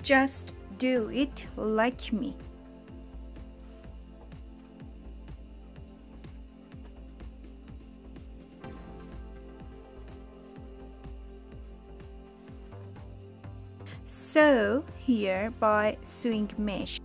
Just do it like me. Sew here by sewing mesh.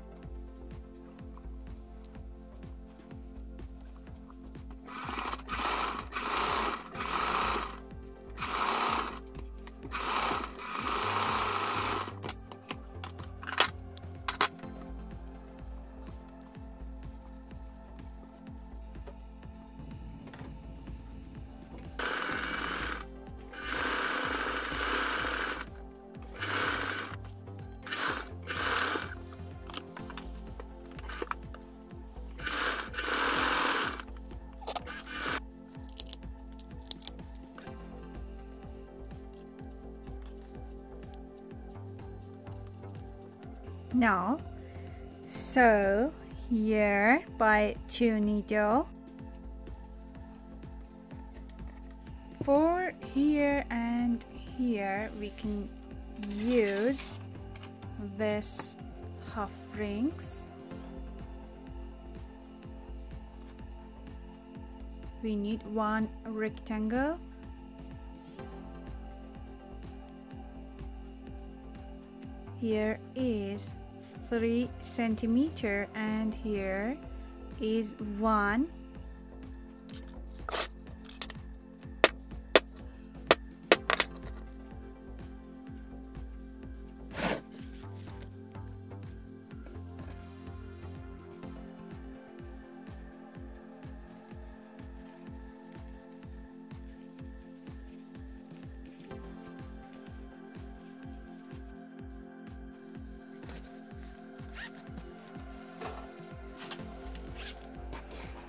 Now sew here by 2 needle. For here and here we can use this half rings. We need 1 rectangle. Here is 3 centimeter and here is 1.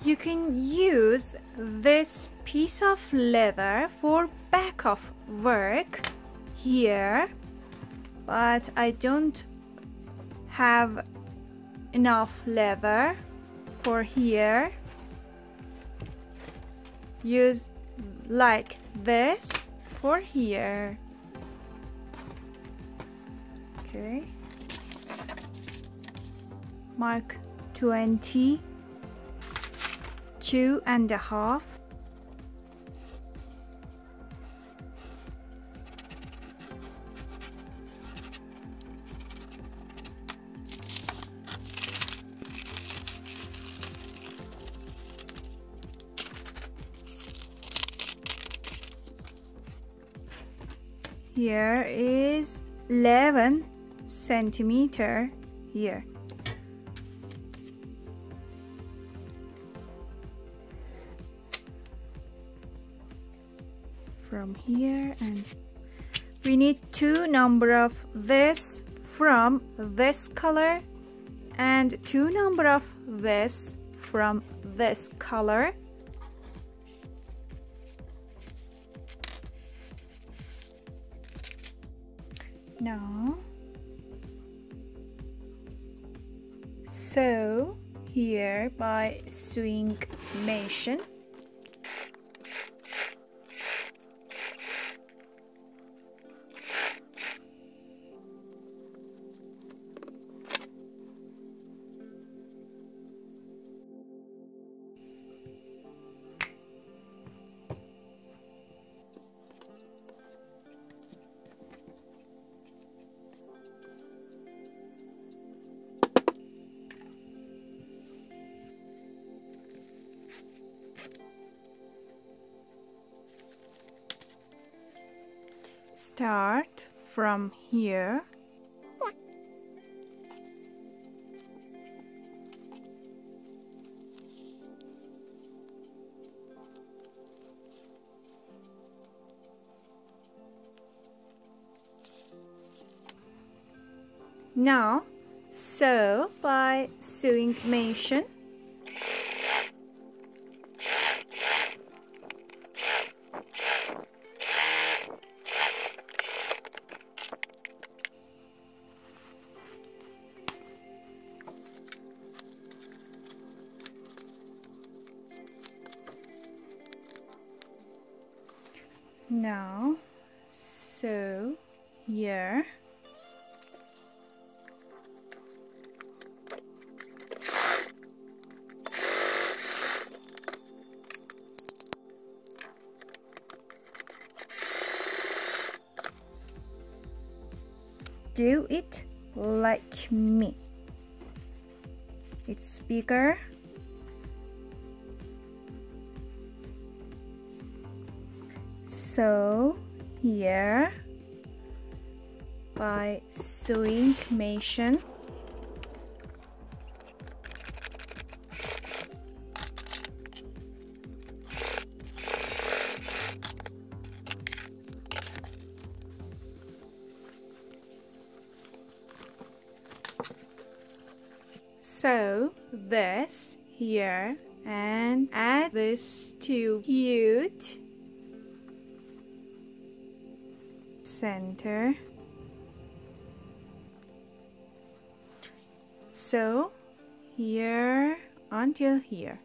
You can use this piece of leather for back of work here, but I don't have enough leather for here. Use like this for here. Okay. Mark 22 and a half. Here is 11 centimeter here. From here, and we need 2 number of this from this color and 2 number of this from this color. Now sew here by sewing machine. Start from here. Now sew by sewing machine. Now sew here. Do it like me. It's bigger. Sew here by sewing machine. Sew this here and add this to cute center. Sew here until here.